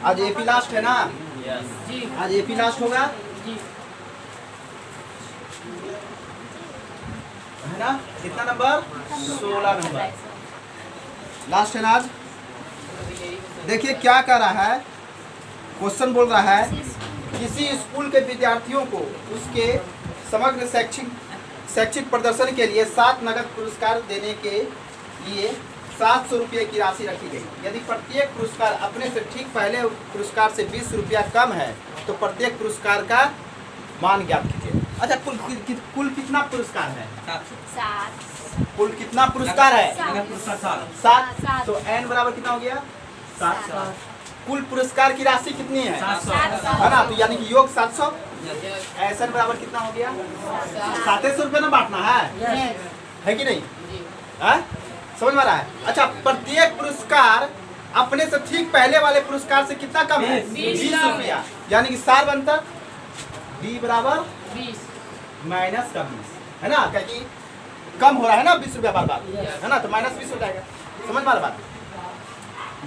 आज AP last है ना? जी आज एपी लास्ट होगा जी। है ना? कितना नंबर? 16 नंबर लास्ट है ना आज। देखिए क्या कर रहा है, क्वेश्चन बोल रहा है किसी स्कूल के विद्यार्थियों को उसके समग्र शैक्षिक प्रदर्शन के लिए 7 नगद पुरस्कार देने के लिए 700 रुपये की राशि रखी गई। यदि प्रत्येक पुरस्कार अपने से ठीक पहले पुरस्कार से 20 रुपया कम है तो प्रत्येक पुरस्कार का मान ज्ञात कीजिए। अच्छा, कुल कितना पुरस्कार है? 7। कुल कितना पुरस्कार है? 7। तो n बराबर कितना हो गया? 7। कुल पुरस्कार की राशि कितनी है? 700 है ना? तो यानी कि योग 700। एसएन बराबर कितना हो गया? 700 रुपये ना बांटना है कि नहीं? है? समझ में आ रहा है? अच्छा, प्रत्येक पुरस्कार अपने से ठीक पहले वाले पुरस्कार से कितना कम है? 20 रुपया। यानी कि सार बनता डी बराबर 20 माइनस का 20, है ना? क्योंकि कम हो रहा है ना 20 रुपया बार बार, है ना? तो माइनस 20 हो जाएगा। समझ में आ रहा बात?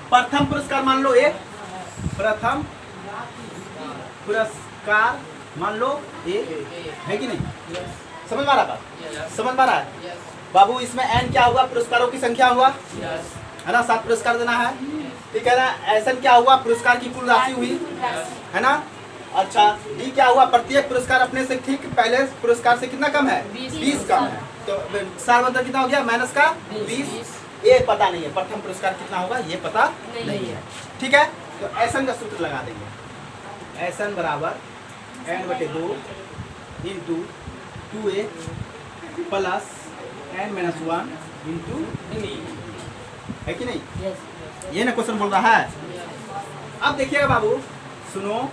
प्रथम पुरस्कार मान लो एक, प्रथम पुरस्कार मान लो एक, है कि नहीं? समझ में आ रहा बात? समझ में आ रहा है बाबू? इसमें n क्या हुआ? पुरस्कारों की संख्या हुआ, है ना? 7 पुरस्कार देना है, ठीक है ना? ऐसा क्या हुआ? पुरस्कार की कुल राशि हुई, है ना? अच्छा, डी क्या हुआ? प्रत्येक पुरस्कार अपने से ठीक पहले पुरस्कार से कितना कम है? 20 कम है। तो सार बंतर कितना हो गया? माइनस का 20। ये पता नहीं है प्रथम पुरस्कार कितना होगा, ये पता नहीं है, ठीक है? तो एसन का सूत्र लगा देंगे। एसन बराबर n/2 into 2a plus n-1 into, है कि नहीं? ये ना क्वेश्चन बोल रहा है। अब देखिएगा बाबू, सुनो,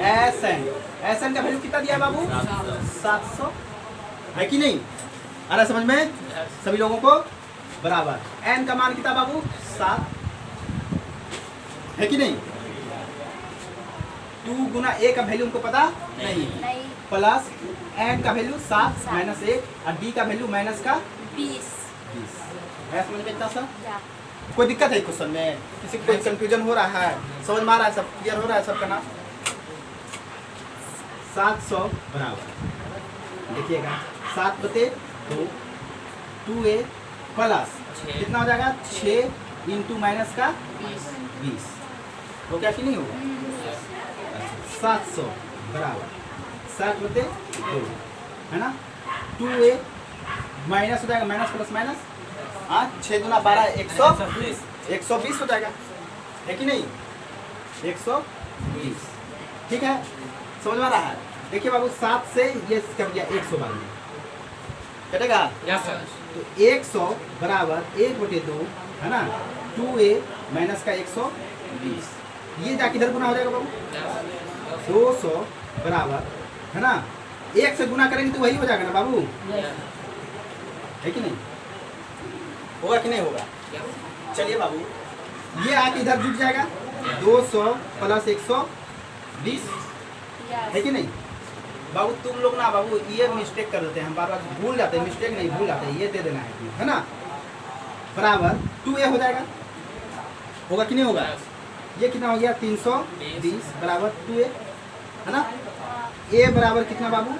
एसन का वैल्यू कितना दिया है बाबू? 700, है कि नहीं? आ रहा समझ में सभी लोगों को? बराबर n का मान कितना बाबू? 7, है कि नहीं? 2 गुना a का वैल्यू हमको पता नहीं, प्लस n का वैल्यू 7 माइनस 1 और d का वैल्यू माइनस का 20। है। समझ में इतना सा? कोई दिक्कत है क्वेश्चन में? किसी को कोई कंफ्यूजन हो रहा है? समझ में आ रहा है? सब क्लियर हो रहा है सबका? नाम 700 बराबर देखिएगा 7/2 2a प्लस कितना हो जाएगा? 6 इंटू माइनस का 20 हो गया कि नहीं होगा? 700 बराबर 7/2, है ना? 2a माइनस हो जाएगा, माइनस प्लस माइनस, हाँ, 6 गुना 12 120 हो जाएगा, है कि नहीं? 120, ठीक है? समझ में आ रहा है? देखिए बाबू, 7 से ये कर दिया 112 कटेगा। तो 100 बराबर 1/2, है ना? 2a माइनस का 120, ये जाके इधर गुना हो जाएगा बाबू। 200 बराबर, है ना? 1 से गुना करेंगे तो वही हो जाएगा ना बाबू, है कि नहीं? होगा कि नहीं होगा? चलिए बाबू, ये आके इधर जुट जाएगा 200 प्लस 120, है कि नहीं? बाबू तुम लोग ना बाबू ये मिस्टेक कर देते हैं, हम बार बार भूल जाते हैं, मिस्टेक नहीं भूल जाते हैं, ये दे देना है ना? बराबर 2a हो जाएगा, होगा कि नहीं होगा? ये कितना हो गया? 320 बराबर 2a, है ना? a बराबर कितना बाबू?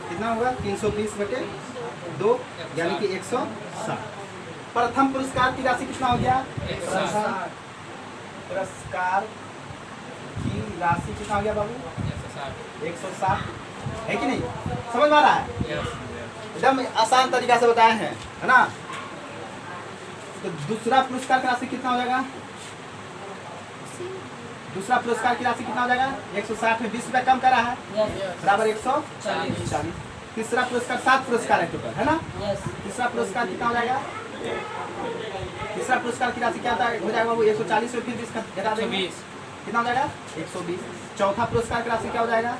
कितना होगा? 320/2 यानी कि 160। प्रथम पुरस्कार की राशि कितना हो गया? 160। पुरस्कार की राशि कितना हो गया बाबू? 160, है कि नहीं? समझ में आ रहा है? एकदम आसान तरीका से बताए हैं, है ना? तो दूसरा पुरस्कार की राशि कितना हो जाएगा? दूसरा पुरस्कार की राशि कितना हो जाएगा? 160 में 20 रुपया कम कर रहा है, बराबर 140। तीसरा पुरस्कार 7 पुरस्कार है टोटल, है ना? तीसरा पुरस्कार कितना हो जाएगा? तीसरा पुरस्कार की राशि क्या हो जाएगा बाबू? 140 में फिर 20 घटा देंगे, कितना हो जाएगा? 120। चौथा पुरस्कार की राशि क्या हो जाएगा?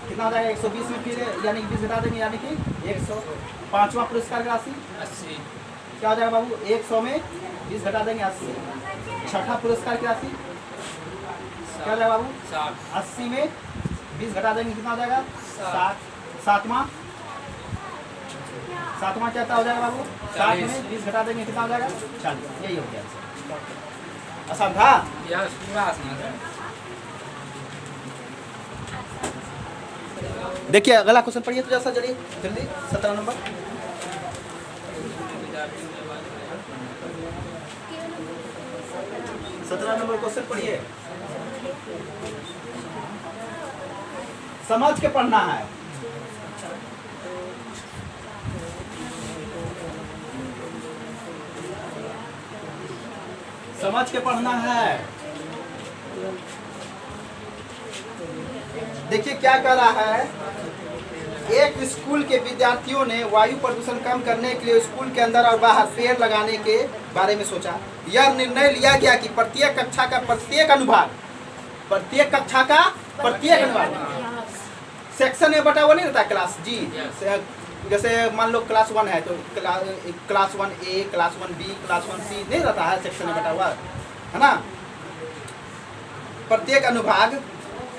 कितना हो जाएगा? 120 में फिर यानी कि 20 घटा देंगे, यानी कि 100। पांचवा पुरस्कार की राशि 80, क्या हो जाएगा बाबू? 100 में 20 घटा देंगे, 80। छठा पुरस्कार की राशि क्या हो जाएगा बाबू? 80 में 20 घटा देंगे, कितना हो जाएगा? 60। सातवां क्या हो जाएगा बाबू? 60 में 20 घटा देंगे, कितना हो जाएगा? 40। यही हो गया। आसान था। यस पूरा आसान है। देखिए अगला क्वेश्चन पढ़िए तो जैसा जल्दी जल्दी 17 नंबर। सत्रह नंबर क्वेश्चन पढ़िए, समझ के पढ़ना है। समझ के पढ़ना है। देखिए क्या कर रहा है, एक स्कूल के विद्यार्थियों ने वायु प्रदूषण कम करने के लिए स्कूल के अंदर और बाहर पेड़ लगाने के बारे में सोचा। यह निर्णय लिया गया कि प्रत्येक कक्षा का प्रत्येक अनुभाग, प्रत्येक कक्षा का प्रत्येक अनुभाग सेक्शन में बटा हुआ नहीं रहता क्लास जी। जैसे मान लो क्लास 1 है तो class 1A, class 1B, class 1C नहीं रहता है, सेक्शन में बटा हुआ है ना। प्रत्येक अनुभाग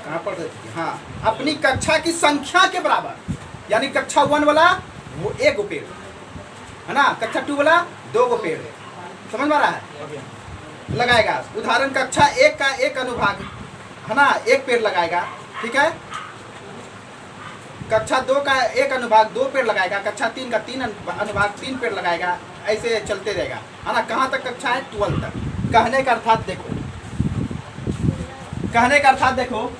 कहाँ पर, हाँ, अपनी कक्षा की संख्या के बराबर, यानी कक्षा 1 वाला वो 1 गो पेड़ है ना, कक्षा 2 वाला 2 गो पेड़, समझ में आ रहा है, लगाएगा। उदाहरण कक्षा 1 का 1 अनुभाग है ना 1 पेड़ लगाएगा, ठीक है। कक्षा 2 का 1 अनुभाग 2 पेड़ लगाएगा, कक्षा 3 का 3 अनुभाग 3 पेड़ लगाएगा, ऐसे चलते रहेगा है ना। कहाँ तक कक्षा है? 12 तक। कहने का अर्थात देखो, कहने का अर्थात देखो,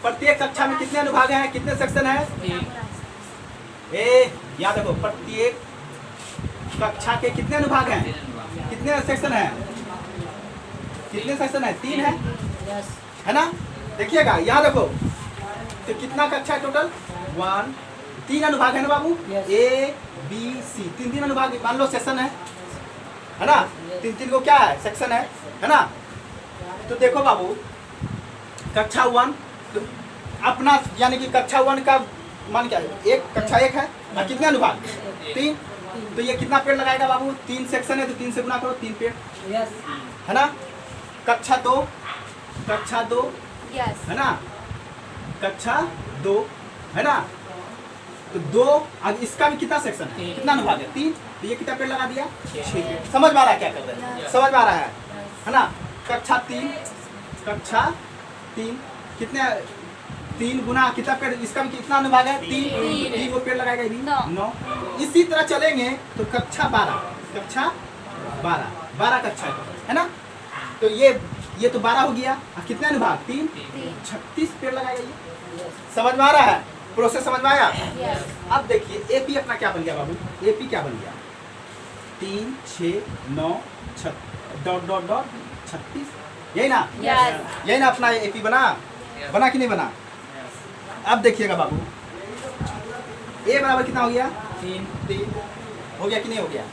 प्रत्येक कक्षा में कितने अनुभाग हैं, कितने सेक्शन है? याद रखो, प्रत्येक कक्षा के कितने अनुभाग हैं, कितने सेक्शन है, कितने सेक्शन है? 3 है ना। देखिएगा याद रखो, तो कितना कक्षा है टोटल? 1, 3 अनुभाग है ना बाबू, A, B, C, 3 अनुभाग मान लो सेक्शन है ना, 3 को क्या है? सेक्शन है ना। तो देखो बाबू, कक्षा 1 तो अपना यानी कि कक्षा 1 का मान क्या है? एक कक्षा 1 है और कितने अनुभाग? 3। तो ये कितना पेड़ लगाएगा बाबू? 3 सेक्शन है तो 3 से गुना करो, 3 पेड़ है ना। कक्षा 2 है ना, कक्षा 2 है ना, तो 2 अब इसका भी कितना सेक्शन है, कितना अनुभाग है? 3। तो ये कितना पेड़ लगा दिया? 6 पेड़। समझ में आ रहा है क्या कर रहे हैं? समझ में आ रहा है ना। कक्षा 3 कितने, 3 गुना कितना पेड़, इसका भी कितना अनुभाग है? 3 वो पेड़ लगाएगा, 9। इसी तरह चलेंगे तो कक्षा 12 कक्षा है ना। तो ये तो 12 हो गया, कितने अनुभाग? 3, 36 पेड़ लगाएगा ये। समझ में आ रहा है? प्रोसेस समझ में आया? अब देखिए एपी अपना क्या बन गया बाबू, एपी क्या बन गया? 3, 6, 9, 36, यही ना, यही ना अपना एपी बना कि नहीं बना? अब देखिएगा बाबू, ए बराबर कितना हो गया? 3 हो गया कि नहीं हो गया?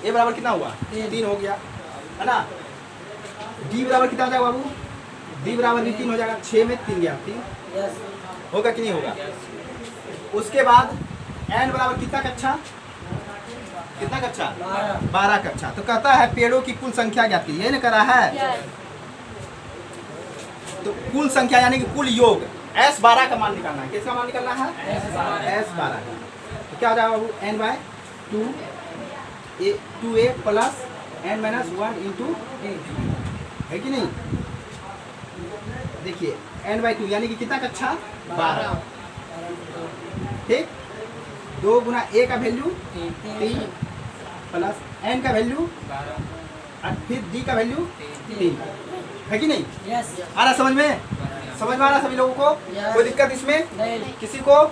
ए बराबर कितना हुआ? 3 हो गया है ना। डी बराबर कितना हो जाएगा बाबू? डी बराबर भी 3 हो जाएगा, 6 में 3 गया, 3 होगा कि नहीं होगा? उसके बाद एन बराबर कितना कक्षा? 12 कक्षा। तो कहता है पेड़ों की कुल संख्या ज्ञात कीजिए, ये ना करा है। तो कुल संख्या यानी कि कुल योग S12 का मान निकालना है। किसका मान निकालना है? S12। तो क्या हो जाएगा बाबू? n/2 2a plus n-1 into है कि नहीं। देखिए n/2 यानी कि कितना कक्षा? 12, ठीक। 2 गुना a का वैल्यू 3 प्लस n का वैल्यू और फिर d का वैल्यू 3 है कि नहीं? आ रहा समझ में? समझ में आ रहा सभी लोगों को? कोई दिक्कत इसमें किसी को?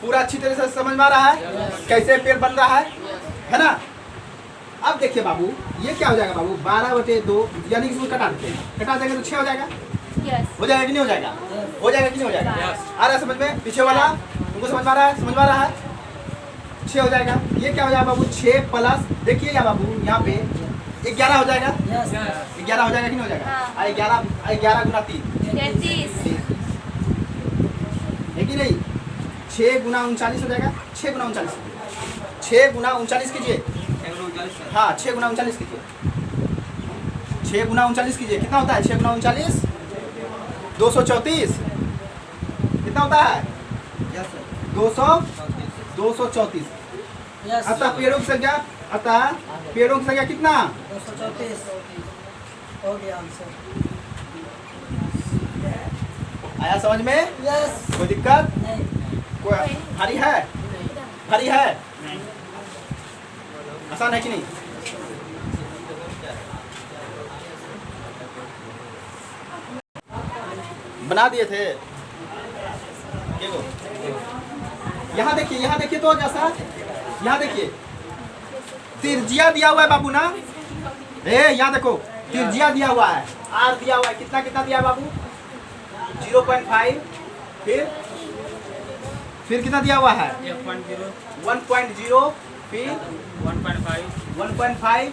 पूरा अच्छी तरह से समझ में आ रहा है कैसे पेड़ बन रहा है ना। अब देखिए बाबू, ये क्या हो जाएगा बाबू? 12/2 यानी कि इसको कटा देते हैं, कटा देंगे तो 6 हो जाएगा। हो जाएगा कि नहीं हो जाएगा? हो जाएगा कि नहीं हो जाएगा? आ रहा है समझ में? पीछे वाला उनको समझ में आ रहा है? समझ में आ रहा है? 6 हो जाएगा। ये क्या हो जाएगा बाबू? 6 प्लस देखिए क्या बाबू, यहाँ पे 11 हो जाएगा। 11 हो जाएगा कि नहीं हो जाएगा? 11 गुना 3 है कि नहीं? 6 गुना 39 हो जाएगा। 6 गुना 39 6 गुना 39 कीजिए। हाँ 6 गुना 39 कीजिए। 6 गुना 39 कीजिए, कितना होता है? 6 गुना 39 234। कितना होता है? 234। अतः पेड़ों की संख्या कितना? हो गया आंसर। आया समझ में? यस। कोई दिक्कत? नहीं। कोई भारी है? भारी है? आसान है कि नहीं? बना दिए थे। यहाँ देखिए तो जैसा, यहाँ देखिए त्रिज्या दिया हुआ है बाबू ना। यहाँ देखो त्रिज्या दिया हुआ है, आर दिया हुआ है, कितना कितना दिया है बाबू? 0.5। फिर कितना दिया हुआ है? 1.0। फिर 1.5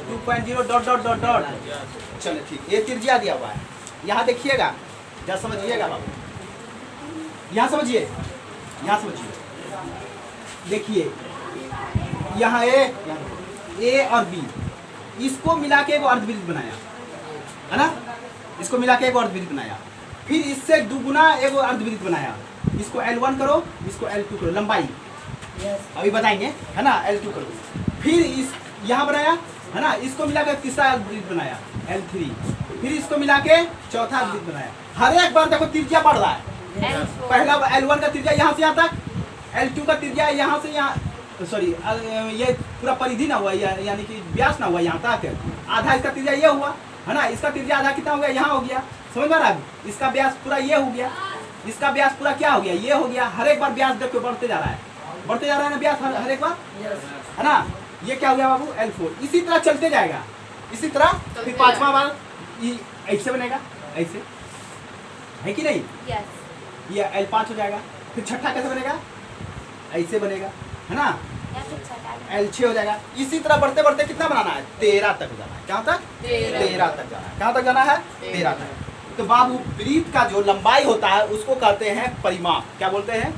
2.0 डॉट डॉट डॉट डॉट। चलो ठीक, ये त्रिज्या दिया हुआ है। यहाँ देखिएगा, जरा समझिएगा बाबू, यहाँ समझिए, देखिए यहाँ ए और बी, इसको मिला के एक अर्धवृत्त बनाया है ना, इसको मिला के एक अर्धवृत्त बनाया। फिर इससे दुगुना एक अर्धवृत्त बनाया। इसको L1 करो, इसको L2 करो, लंबाई अभी बताएंगे है ना। L2 करो, फिर इस यहाँ बनाया है ना, इसको मिला के तीसरा अर्धवृत्त बनाया L3, फिर इसको मिला के चौथा अर्धवृत्त बनाया। हर एक बार देखो त्रिज्या बढ़ रहा है। पहला L1 का त्रिज्या यहाँ से यहाँ तक, L2 का त्रिज्या यहाँ से यहाँ, सॉरी ये पूरा परिधि ना हुआ, यानी कि व्यास ना हुआ यहाँ तक, आधा इसका त्रिज्या ये हुआ है ना। इसका त्रिज्या आधा कितना हो गया? यहाँ हो गया, समझ में आ रहा है? इसका व्यास पूरा ये हो गया, इसका व्यास पूरा क्या हो गया? ये हो गया। हर एक बार व्यास देखो बढ़ते जा रहा है, ना व्यास हर एक बार, है ना। ये क्या हो गया बाबू? L4। इसी तरह चलते जाएगा, इसी तरह। फिर पांचवा बार ऐसे बनेगा, ऐसे, है कि नहीं? ये L5 हो जाएगा। फिर छठा कैसे बनेगा? ऐसे बनेगा, है ना। L6 हो जाएगा। इसी तरह बढ़ते बढ़ते कितना बनाना है? 13 तक जाना है। कहाँ तक? 13 तक जाना है। कहाँ तक जाना है? 13 तक। तो बाबू वृत्त का जो लंबाई होता है उसको कहते हैं परिमाप। क्या बोलते हैं?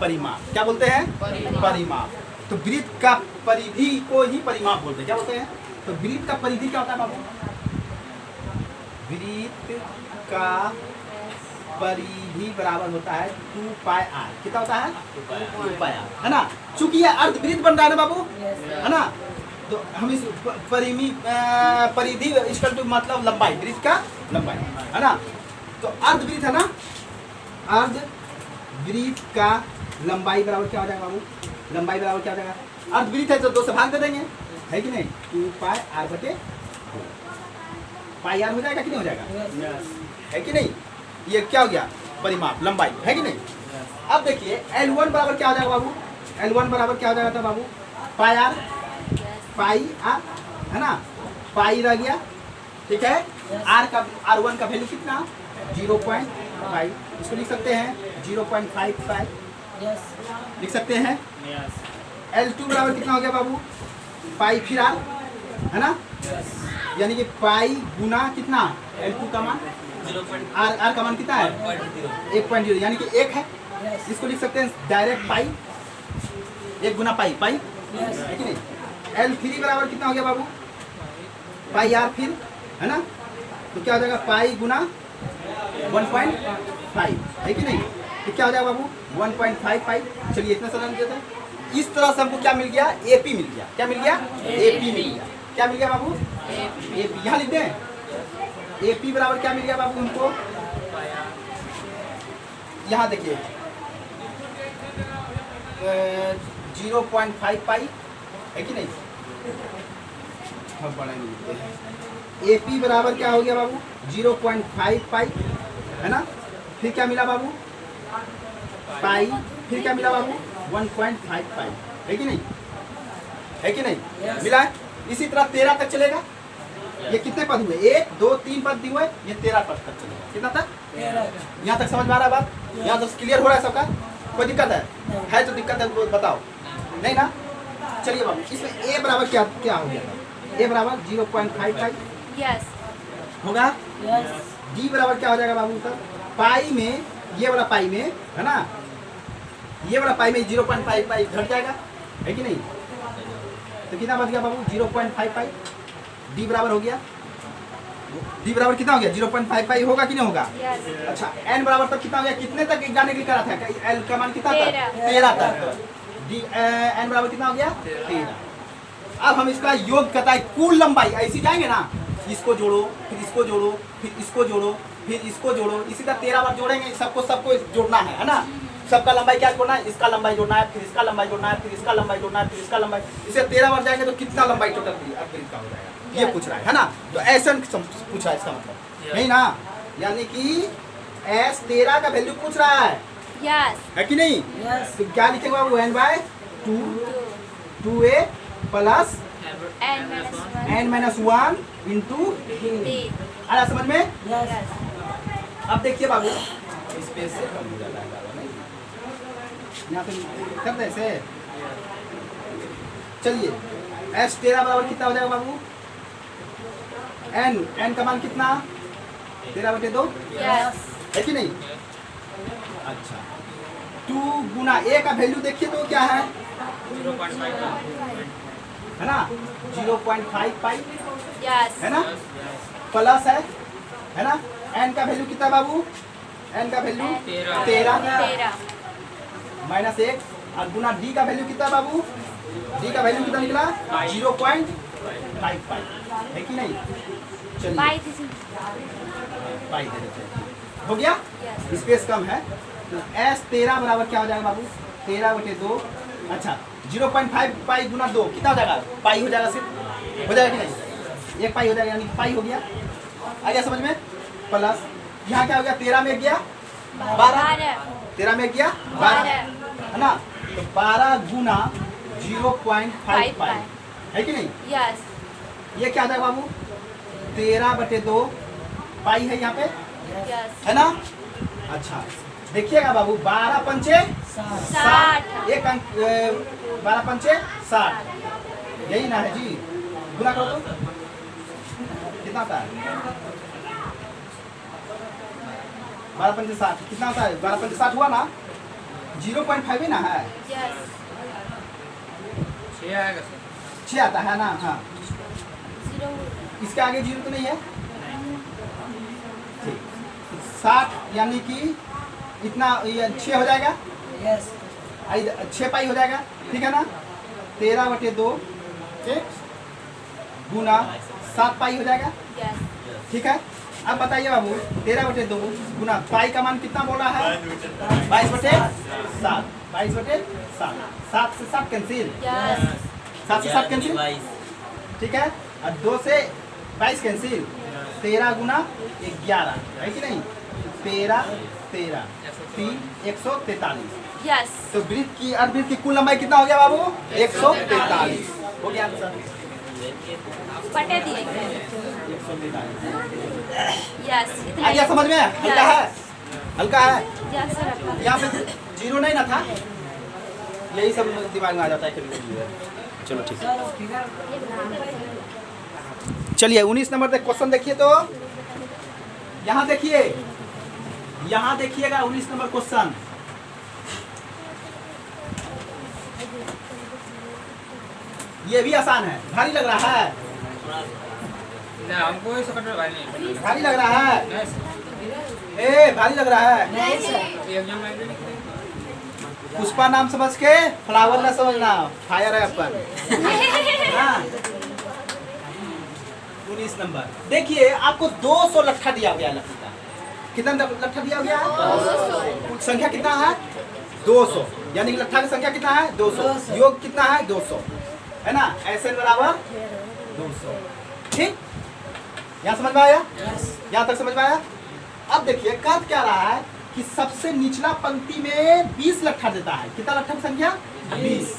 परिमाप। क्या बोलते हैं? परिमाप। तो वृत्त का परिधि को ही परिमाप बोलते हैं। क्या बोलते हैं? तो वृत्त का परिधि क्या होता है बाबू? वृत्त का परिधि बराबर होता है 2πr। कितना होता है? 2πr, है ना। चूंकि ये अर्धवृत्त बन रहा है ना बाबू, है ना, तो हम इस परिधि इसका मतलब लंबाई, वृत्त का लंबाई, है ना। तो अर्धवृत्त है ना, अर्धवृत्त का लंबाई बराबर क्या हो जाएगा बाबू? लंबाई बराबर क्या हो जाएगा? अर्धवृत्त है तो 2 से भाग दे देंगे, है कि नहीं। 2πr/2 πr हो जाएगा कि नहीं हो जाएगा? है कि नहीं। ये क्या हो गया? परिमाप, लंबाई, है कि नहीं। अब देखिए L1 बराबर क्या हो जाएगा बाबू? L1 बराबर क्या हो जाएगा था बाबू? πr, है ना, पाई रह गया, ठीक है। R1 का वैल्यू कितना? 0.5। इसको लिख सकते हैं 0.55, लिख सकते हैं। L2 बराबर कितना हो गया बाबू? पाई फिर R, है ना, यानी कि पाई गुना कितना? L2 का मान, R का मान कितना है? 1.0, यानी कि 1 है। इसको लिख सकते हैं डायरेक्ट पाई, 1 गुना पाई, है कि नहीं। L3 बराबर कितना हो गया बाबू? पाई R फिर, है ना, तो क्या हो जाएगा? पाई गुना 1.5, है कि नहीं। तो क्या हो जाएगा बाबू? 1.5 पाई। चलिए इतना सरल देता है। इस तरह से हमको क्या मिल गया? AP मिल गया। क्या मिल गया? AP मिल गया। क्या मिल गया बाबू? AP। यहाँ लिख दें AP बराबर क्या मिल गया बाबू हमको? यहाँ देखिए 0.5 पाई, है कि नहीं। हम बड़ा नहीं लिखते हैं। AP बराबर क्या हो गया बाबू? 0.5 पाई, है ना। फिर क्या मिला बाबू? पाई। फिर क्या मिला बाबू? 1.5 पाई, है कि नहीं, है कि नहीं। मिला है। इसी तरह 13 तक चलेगा। ये कितने पद हुए? 1 2 3 पद दिए हुए, ये 13 पद तक चलेगा। कितना तक? यहाँ तक समझ में आ रहा है बात? यहाँ तक क्लियर हो रहा है सबका? कोई दिक्कत है तो दिक्कत है तो बताओ, नहीं ना। चलिए बाबू, इसमें A बराबर क्या क्या हो गया? A बराबर 0.55 होगा। D बराबर क्या हो जाएगा बाबू? सर पाई में, ये वाला पाई में, है ना, ये वाला पाई में 0.5 पाई घट जाएगा, है कि नहीं। तो कितना बच गया बाबू? 0.5 पाई। D बराबर हो गया, D बराबर कितना हो गया? 0.5 पाई होगा कि नहीं होगा? अच्छा N बराबर तक कितना हो गया? कितने तक जाने के लिए करा था? L का मान कितना था? 13 तक। N बराबर कितना हो गया? 13। अब हम इसका योग करता है कुल लंबाई, ऐसी जाएंगे ना, इसको जोड़ो, फिर इसको जोड़ो, फिर इसको जोड़ो, फिर इसको जोड़ो, इसी तरह 13 बार जोड़ेंगे, सबको जोड़ना है ना। सबका लंबाई क्या जोड़ना है, इसका लंबाई जोड़ना है, फिर इसका लंबाई जोड़ना है, फिर इसका लंबाई जोड़ना है, फिर इसका लंबाई, इसे 13 बार जाएंगे तो कितना लंबाई टोटल अपवृत्त का हो जाएगा, ये पूछ रहा है ना। तो ऐसा पूछा है इसका मतलब, नहीं ना, यानी कि एस 13 का वैल्यू पूछ रहा है, यस है कि नहीं। तो क्या लिखेंगे बाबू, n/2 2a plus n-1 into आ रहा समझ में। अब देखिए बाबू, स्पेस से कम हो जाता है यहाँ पे कर दे ऐसे। चलिए एस 13 बराबर कितना हो जाएगा बाबू, n का मान कितना, 13/2 है कि नहीं। अच्छा 2 गुना a का वैल्यू देखिए तो क्या है, 0.5 है ना 0.5 पाई, यस है ना, प्लस है ना। n का वैल्यू कितना बाबू, n का वैल्यू 13 माइनस 1 और गुना d का वैल्यू कितना बाबू, d का वैल्यू कितना निकला 0.5 पाई, है कि नहीं। चलिए पाई दे देते हैं, हो गया, स्पेस कम है। तो एस 13 बराबर क्या हो जाएगा बाबू, 13/2, अच्छा 0.5 पाई गुना 2 कितना हो जाएगा, पाई हो जाएगा, सिर्फ हो जाएगा कि नहीं, 1 पाई हो जाएगा, यानी पाई हो गया, आ गया समझ में। प्लस यहाँ क्या हो गया, 13 में गया 12, 13 में गया 12, है ना। तो 12 गुना 0.5 पाई, है कि नहीं। यस ये क्या हो जाएगा बाबू, 13/2 पाई है यहाँ पे, यस है ना। अच्छा देखिएगा बाबू, 12 पंचे 60 एक अंक, 12 पंचे 60, यही ना है जी। गुना करो तो कितना होता है, 12 पंचे 60 कितना होता है, 12 पंचे 60 हुआ ना, 0.5 ही ना है, यस 6 आएगा सर, 6 आता है ना। हाँ 0 इसके आगे 0 तो नहीं है, ठीक 60 यानी कि इतना, ये 6 हो जाएगा, 6 पाई हो जाएगा, ठीक है ना। 13/2 गुना 7 पाई हो जाएगा, यस ठीक है। अब बताइए बाबू, 13/2 गुना पाई का मान कितना बोला है, 22/7, 22/7, 7 से 7 कैंसिल, यस 7 से 7 कैंसिल, ठीक है। और 2 से 22 कैंसिल, 13 गुना 11, है कि नहीं, 13 3 143। यस तो वृत्त की अर्धवृत्त की कुल लंबाई कितना हो गया बाबू, 143 हो गया आंसर, पटे दिए, 143 यस आ गया समझ में, हल्का है, हल्का है, यस सर यहाँ पे 0 नहीं ना था, यही सब दिमाग में आ जाता है कभी। चलो ठीक है, चलिए 19 नंबर तक क्वेश्चन देखिए। तो यहाँ देखिए, यहाँ देखिएगा 19 नंबर क्वेश्चन, ये भी आसान है, भारी लग रहा है, नहीं हमको ये सकट में भाई नहीं, भारी लग रहा है, नहीं सर, ए भारी लग रहा है। एग्जाम लाइब्रेरी पुष्पा नाम समझ के फ्लावर ना समझना, फायर है अपन। हाँ 19 नंबर देखिए, आपको 200 लट्ठा दिया गया है लट्ठी का, कितना लट्ठा दिया गया है, संख्या कितना है 200, यानी कि लट्ठा की संख्या कितना है 200, योग कितना है 200, है ना, SN बराबर 200, ठीक। यहाँ समझ में आया, यहाँ तक समझ में आया। अब देखिए कहा क्या रहा है कि सबसे निचला पंक्ति में 20 लट्ठा देता है, कितना लट्ठा की संख्या 20,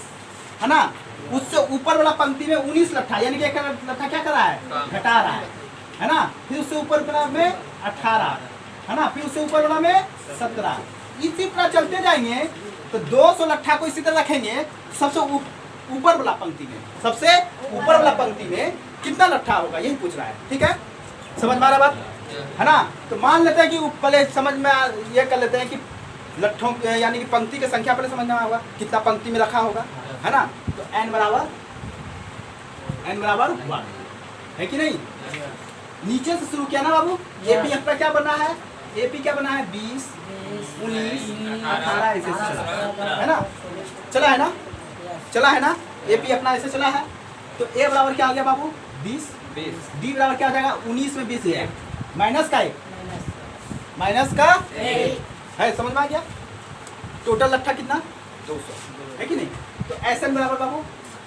है ना। उससे ऊपर वाला पंक्ति में 19 लट्ठा, यानी कि एक लट्ठा क्या कर रहा है, घटा रहा है ना। फिर उससे ऊपर वाला में 18, है ना, फिर उससे ऊपर वाला में 17, इसी तरह चलते जाएंगे। तो 200 लट्ठा को इसी तरह रखेंगे, सबसे ऊपर वाला पंक्ति में, सबसे ऊपर वाला पंक्ति में कितना लट्ठा होगा, यही पूछ रहा है, ठीक है। समझ में आ रहा बात, है ना। तो मान लेते हैं कि पहले समझ में ये कर लेते हैं कि लट्ठों यानी कि पंक्ति की संख्या पहले समझना होगा, कितना पंक्ति में रखा होगा, है ना। तो n बराबर 1 है कि नहीं। नीचे से शुरू किया ना बाबू, एपी अपना क्या बना है, एपी क्या बना है 20 19 18 ऐसे चला है ना, चला है ना, चला है ना, एपी अपना ऐसे चला है। तो ए बराबर क्या आ गया बाबू 20 डी बराबर क्या हो जाएगा 19 में 20 है माइनस का 1 माइनस का 1 है, समझ में आ गया। टोटल लट्ठा कितना 200 है कि नहीं। तो एसएन बराबर बाबू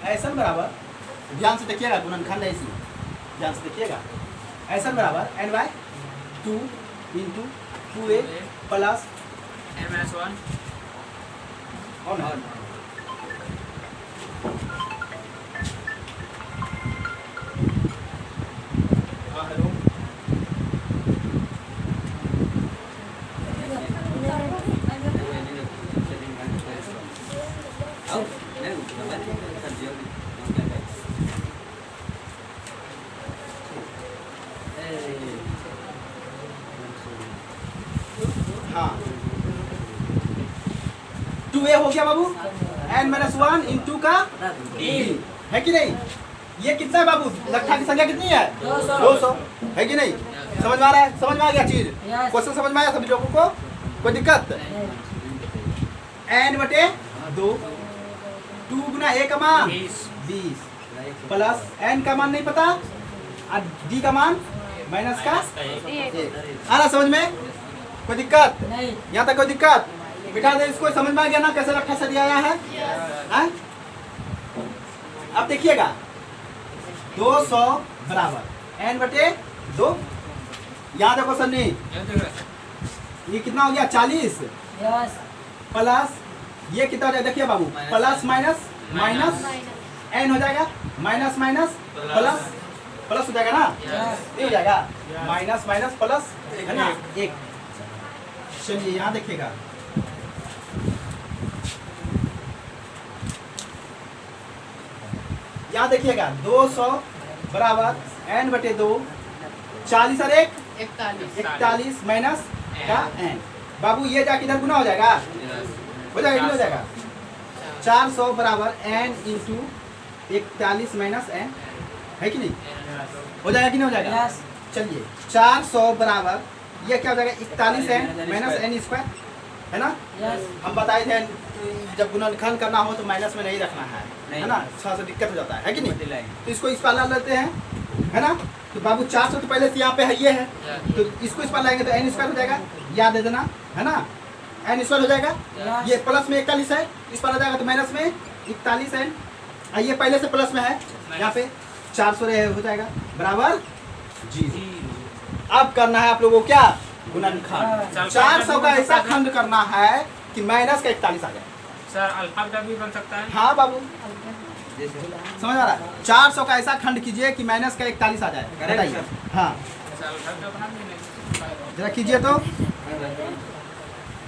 एसएन बराबर ध्यान से देखिएगा, गुणनखंड है इसमें, ध्यान से देखिएगा। एसएन बराबर n by 2 into 2a plus n-1 on hello हाँ 2a हो गया बाबू n-1 इंटू का d है कि नहीं। ये कितना है बाबू, लट्ठा की संख्या कितनी है 200 है कि नहीं। समझ में आ रहा है, समझ में आ गया चीज, क्वेश्चन समझ में आया सभी लोगों को, कोई दिक्कत। n/2 2 गुना a का मान 20 प्लस n का मान नहीं पता और d का मान माइनस का 1 आ रहा समझ में, कोई दिक्कत नहीं, यहाँ तक कोई दिक्कत। बिठा दे इसको, समझ में आ गया ना कैसे लट्ठा से दिया गया है। अब देखिएगा 200 बराबर n/2 यहाँ देखो सन्नी ये कितना हो गया 40 प्लस ये कितना हो जाएगा देखिए बाबू प्लस माइनस माइनस n हो जाएगा माइनस माइनस प्लस प्लस हो जाएगा ना, ये हो जाएगा माइनस माइनस प्लस है ना 1। चलिए यहाँ देखिएगा यहाँ देखिएगा 200 बराबर n/2 40 और 1 41 माइनस का n। बाबू ये जाके इधर गुना हो जाएगा, हो जाएगा कि हो जाएगा 400 बराबर n इंटू 41 माइनस n है कि नहीं, हो जाएगा कि नहीं हो जाएगा। चलिए 400 बराबर ये क्या हो जाएगा 41n माइनस n स्क्वायर है ना। हम बताए थे जब गुणनखंड करना हो तो माइनस में नहीं रखना है ना, थोड़ा सा दिक्कत हो जाता है कि नहीं। तो इसको इस पर ला लेते हैं है ना। तो बाबू 400 तो पहले से यहाँ पे है ये है, तो इसको इस पर लाएंगे तो n स्क्वायर हो जाएगा, याद दे देना है ना, n स्क्वायर हो जाएगा। ये प्लस में 41 है, इस पर आ जाएगा तो माइनस में 41n, ये पहले से प्लस में है, यहाँ पे 400 हो जाएगा बराबर जी। अब करना है आप लोगों को क्या गुणनखंड, 400 का ऐसा खंड करना है कि माइनस का 41 आ जाए। सर अल्फा का भी बन सकता है। हाँ बाबू समझ आ रहा है, 400 का ऐसा खंड कीजिए कि माइनस का 41 आ जाए, बताइए। हाँ सर अल्फा का बना देंगे। जरा कीजिए तो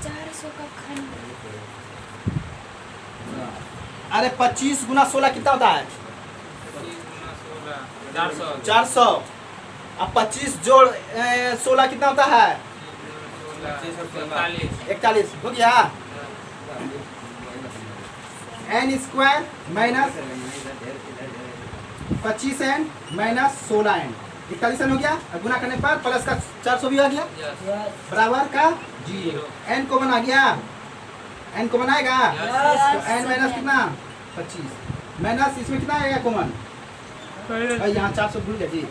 400 का खंड अरे 25 गुना 16 कितना होता है 400। अब 25 जोड़ 16 कितना होता है 41 हो गया। n square minus 25n minus 16n 41n हो गया, और गुना करने पर प्लस का 400 भी आ गया बराबर का 0। n को बना गया, n को बनाएगा तो n माइनस कितना 25 माइनस इसमें कितना आएगा कॉमन, भाई यहाँ 400 भूल गया जी,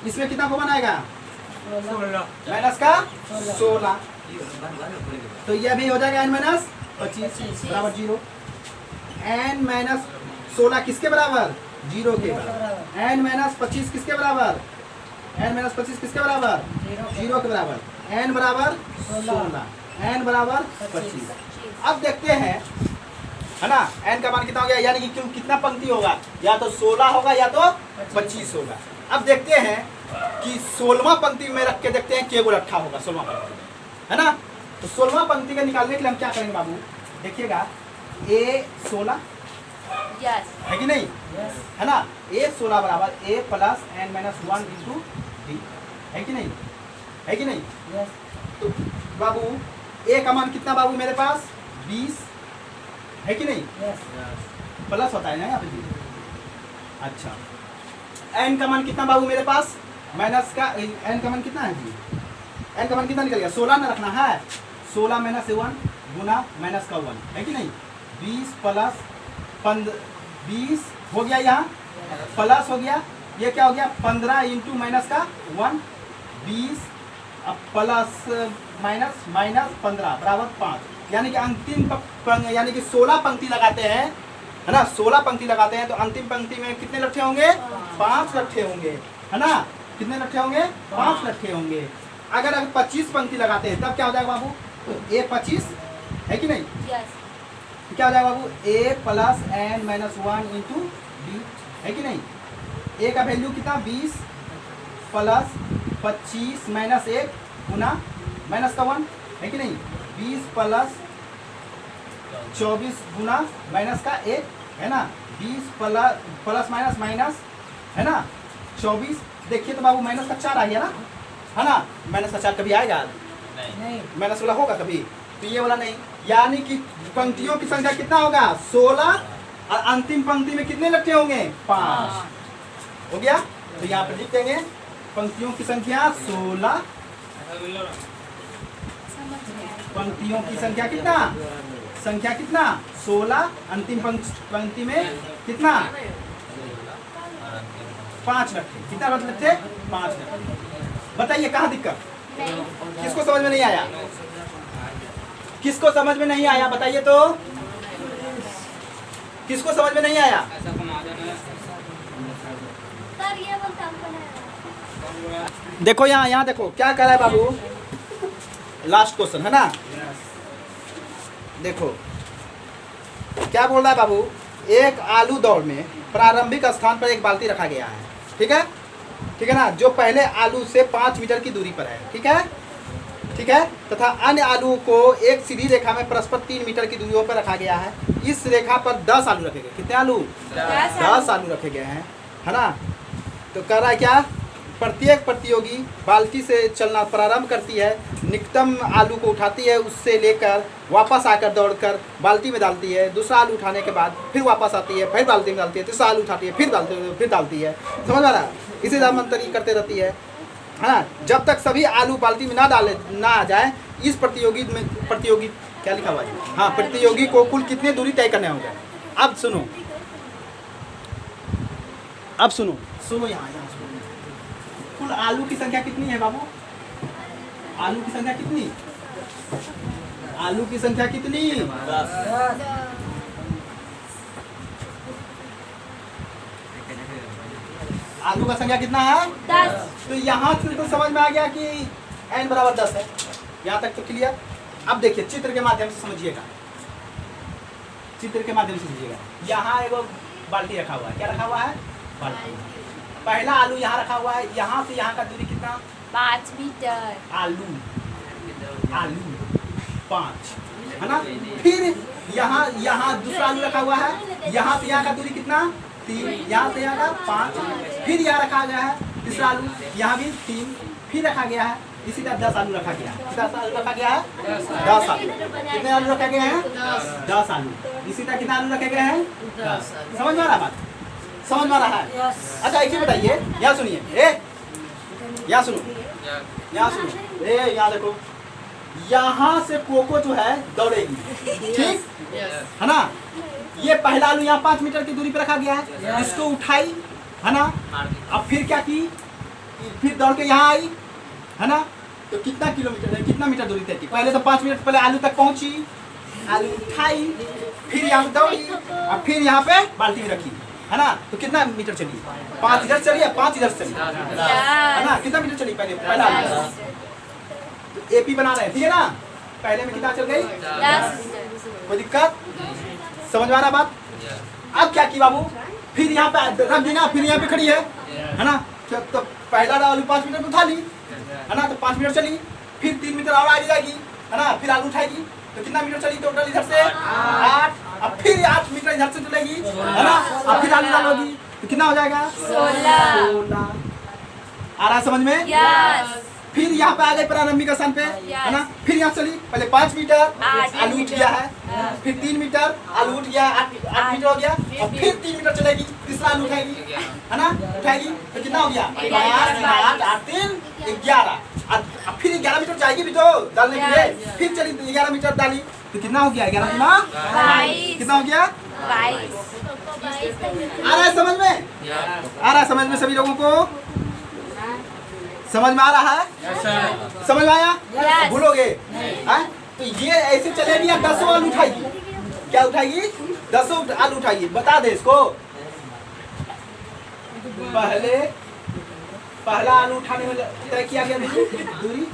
इसमें कितना कॉमन आएगा माइनस का 16, तो यह भी हो जाएगा n माइनस 25 बराबर 0। n माइनस 16 किसके बराबर 0 के बराबर, n माइनस 25 किसके बराबर, n माइनस 25 किसके बराबर 0 के बराबर, n बराबर 16 n बराबर 25। अब देखते हैं है ना n का मान कितना हो गया, यानी कि क्यों कितना पंक्ति होगा, या तो 16 होगा या तो 25 होगा। अब देखते हैं कि 16वां पंक्ति में रख के देखते हैं केवल 18 होगा 16वां पंक्ति है ना। तो 16वां पंक्ति का निकालने के लिए हम क्या करेंगे बाबू, देखिएगा a16 यस है कि नहीं है ना, a16 बराबर a plus n minus 1 into D है कि नहीं, है कि नहीं। तो बाबू a का मान कितना बाबू मेरे पास 20 है कि नहीं, प्लस होता है ना यहाँ पे जी। अच्छा n का मान कितना बाबू मेरे पास माइनस का n का मान कितना है जी, n का मान कितना निकल गया 16 ना रखना है, 16 माइनस 1 गुना माइनस का 1 है कि नहीं, 20 प्लस 20 हो गया यहाँ प्लस हो गया ये क्या हो गया 15 इंटू माइनस का 1 20 अब प्लस माइनस माइनस 15 बराबर 5। यानी कि अंतिम यानी कि 16 पंक्ति लगाते हैं, है ना, 16 पंक्ति लगाते हैं तो अंतिम पंक्ति में कितने लट्ठे होंगे? 5 लट्ठे होंगे, है ना। कितने लट्ठे होंगे? 5 लट्ठे होंगे। अगर 25 पंक्ति लगाते हैं तब क्या हो जाएगा बाबू? तो A 25 है कि नहीं? यस। क्या हो जाएगा बाबू? A plus n minus 1 into B है कि नहीं? A का वैल्यू कितना? 20 प्लस 25 माइनस 1 गुना माइनस का 1 है कि नहीं? 20 प्लस 24 गुना माइनस का 1 है ना। 20 प्लस माइनस माइनस है ना 24। देखिए तो बाबू माइनस का 4 आ गया ना, है ना। माइनस का 4 कभी आएगा? नहीं। माइनस वाला होगा कभी? तो ये वाला नहीं। यानी कि पंक्तियों की संख्या कितना होगा? 16 और अंतिम पंक्ति में कितने लट्ठे होंगे? 5 हो गया। तो यहाँ पर लिख देंगे पंक्तियों की संख्या 16, समझ गया। पंक्तियों की संख्या कितना? संख्या कितना? 16, अंतिम पंक्ति में कितना? 5 लट्ठे। कितना लट्ठे? 5 लट्ठे। बताइए कहाँ दिक्कत? नहीं। किसको समझ में नहीं आया? किसको समझ में नहीं आया बताइए तो? किसको समझ में नहीं आया? ऐसा घुमा देना। सर ये बोलता हमको नहीं। देखो यहाँ देखो क्या कह रहा है बाबू, लास्ट क्वेश्चन है ना। देखो क्या बोल रहा है बाबू, एक आलू दौड़ में प्रारंभिक स्थान पर एक बाल्टी रखा गया है, ठीक है, ठीक है ना, जो पहले आलू से 5 मीटर की दूरी पर है, ठीक है, ठीक है, तथा अन्य आलू को एक सीधी रेखा में परस्पर 3 मीटर की दूरियों पर रखा गया है। इस रेखा पर 10 आलू रखे गए। कितने आलू? 10 आलू रखे गए हैं, है ना। तो कह रहा है क्या? प्रत्येक प्रतियोगी बाल्टी से चलना प्रारंभ करती है, निकटतम आलू को उठाती है, उससे लेकर वापस आकर दौड़कर बाल्टी में डालती है, दूसरा आलू उठाने के बाद फिर वापस आती है, फिर बाल्टी में डालती है, तीसरा आलू उठाती है, फिर डालती है। समझ आ रहा? इसी दामंतरी करते रहती है ना, जब तक सभी आलू बाल्टी में ना आ जाए। इस प्रतियोगी क्या लिखा हुआ है? हाँ, प्रतियोगी को कुल कितने दूरी तय करने होंगे। अब सुनो सुनो यहाँ सुनो। कुल आलू की संख्या कितनी है बाबू? आलू की संख्या कितनी? आलू की संख्या कितनी? 10। आलू का संख्या कितना है? 10। तो यहाँ से तो समझ में आ गया कि n बराबर 10 है। यहाँ तक तो क्लियर। अब देखिए चित्र के माध्यम से समझिएगा, चित्र के माध्यम से समझिएगा। यहाँ एगो बाल्टी रखा हुआ है। क्या रखा हुआ है? बाल्टी। पहला आलू यहाँ रखा हुआ है। यहाँ से यहाँ का दूरी कितना? 5 मीटर। आलू 5 है ना। फिर यहाँ दूसरा आलू रखा हुआ है। यहाँ से यहाँ का दूरी कितना? 3। यहाँ से यहाँ का 5। फिर यहाँ रखा गया है तीसरा आलू, यहाँ भी 3। फिर रखा गया है, इसी तरह 10 आलू रखा गया है। कितना आलू रखा गया है? 10 आलू। कितने आलू रखे गए हैं? 10 आलू। इसी तरह कितने आलू रखे गए हैं? 10। समझ में आ रहा बात? समझ में आ रहा है? अच्छा एक चीज बताइए, यहाँ सुनिए, यहाँ सुनो, यहाँ सुनो, यहाँ देखो, यहाँ से कोको जो है दौड़ेगी, ठीक है ना। ये पहला आलू यहाँ 5 मीटर की दूरी पर रखा गया है, इसको उठाई, है ना। अब फिर क्या की? फिर दौड़ के यहाँ आई, है ना। तो कितना किलोमीटर, कितना मीटर दूरी तय की? पहले तो 5 मिनट पहले आलू तक पहुंची, आलू उठाई, फिर यहाँ दौड़ी, और फिर यहाँ पे बाल्टी में रखी, है ना। तो कितना मीटर चली? 5 इधर चली या 5 इधर चली, है ना। कितना मीटर चली पहला आलू? तो एपी बना रहे हैं, ठीक है ना। पहले में कितना चल गई? 10। कोई दिक्कत? समझ में आ रहा बात? अब क्या की बाबू? फिर यहाँ पे रख दी ना, फिर यहाँ पे खड़ी है ना। तो पहला आलू 5 मीटर उठा ली, है ना, तो 5 मीटर चली, फिर 3 मीटर और आगे जाएगी, है ना। फिर आलू उठाएगी, तो कितना मीटर चली टोटल? इधर से 8। अब फिर 8 मीटर इधर से चलेगी, है ना। अब फिर आलू डालोगी तो कितना हो जाएगा? 16। आ रहा समझ में? यस। फिर यहाँ पे आ गए प्रारंभिक स्थान पे, है ना। फिर यहाँ चली, पहले 5 मीटर आलू उठ गया है, फिर 3 मीटर आलू उठ गया, 8 मीटर हो गया, और फिर 3 मीटर चलेगी, तीसरा आलू उठाएगी, है ना, उठाएगी तो कितना हो गया? 5, 8, 8, 3, 11। अब फिर 11 मीटर जाएगी भी तो डालने के लिए, फिर चली 11 मीटर डाली तो कितना हो गया? 11 गुना 22। कितना हो गया? 22। आ रहा है समझ में? आ रहा है समझ में? सभी लोगों को समझ में आ रहा है? Yes sir. समझ में आया? Yes. भूलोगे? हैं? तो ये ऐसे चलेगी या 10 आलू उठाएगी? क्या उठाएगी? 10 आलू उठाएगी। बता दे इसको। पहला आलू उठाने में तय किया गया दूरी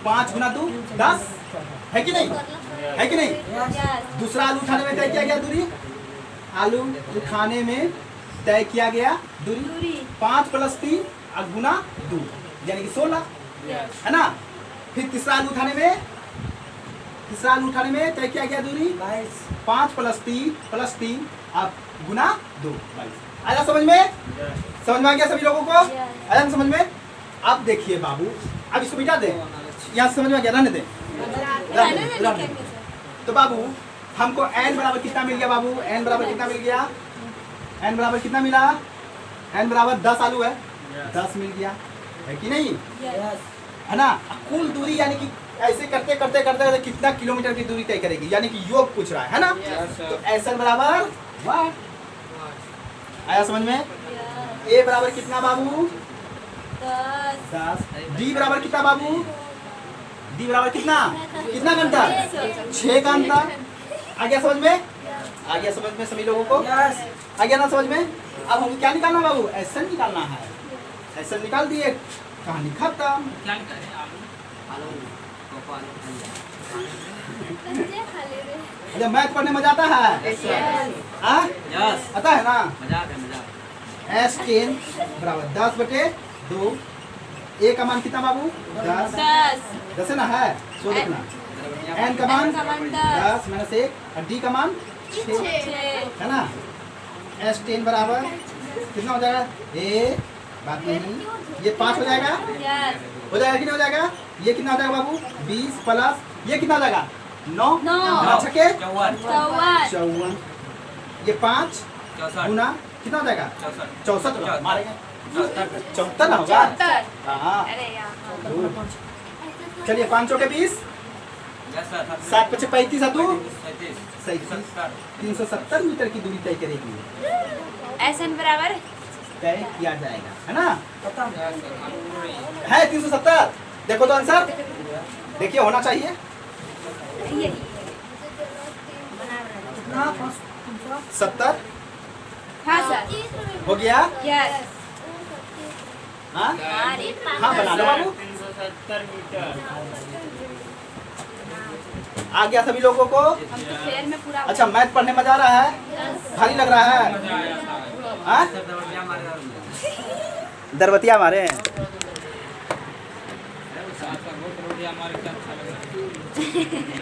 5 गुना 2 10 है कि नहीं? है कि नहीं? दूसरा आलू उठाने में तय किया गया दूरी, आलू उठाने में तय किया गया दूरी 5 + 3 गुना 2 यानी कि 16 है ना। फिर तीसरा आलू उठाने में तय किया गया दूरी 5 + 3 गुना 2 आया समझ में? समझ में आ गया सभी लोगों को? आया ना समझ में? अब देखिए बाबू, अब इसको मिटा दे, यहाँ समझ में आ गया? रहने दे। तो बाबू हमको n बराबर कितना मिल गया बाबू? n बराबर कितना मिल गया? n बराबर कितना मिला? n बराबर 10 आलू है, 10 मिल गया है कि नहीं? है ना। कुल दूरी यानी कि ऐसे करते करते करते कितना किलोमीटर की दूरी तय करेगी, यानी कि योग पूछ रहा है ना। तो SN बराबर 1 आया समझ में? A बराबर कितना बाबू? 10। D बराबर कितना बाबू? D बराबर कितना? कितना का अंतर? 6 का अंतर। आ गया समझ में? आ गया समझ में सभी लोगों को? आ गया ना समझ में? अब हम क्या निकालना बाबू? SN निकालना है। SN निकाल दिए, कहानी खत्म। क्या निकाले? अरे मैथ पढ़ने मजा आता है? हाँ? आता है ना? S10 बराबर 10/2। A का मान कितना बाबू? 10। 10 है ना? है सो देखना। N का मान 10 - 1 और D का मान 6 है ना। S10 बराबर कितना हो जाएगा? बात नहीं, ये 5 हो जाएगा। हो जाएगा कि नहीं हो जाएगा? ये कितना हो जाएगा बाबू? 20 प्लस ये कितना हो जाएगा? 9 छके 54। ये 5 गुना कितना हो जाएगा? 64 मारेंगे 74 होगा। हाँ चलिए 5 के 20 7 × 5 = 35 है, 370 मीटर की दूरी तय करेगी। SN बराबर तय किया जाएगा है ना। है 370। देखो तो आंसर देखिए, होना चाहिए 70। हाँ सर। हो गया? यस। हाँ हाँ बना लो बाबू। 370 मीटर। आ गया सभी लोगों को? हम तो फेयर में पूरा अच्छा मैथ पढ़ने मजा आ रहा है? भारी लग रहा है? मजा आया था। हाँ? दरबतिया मारे साथ का बहुत रोटियां हमारे क्या अच्छा लग रहा है।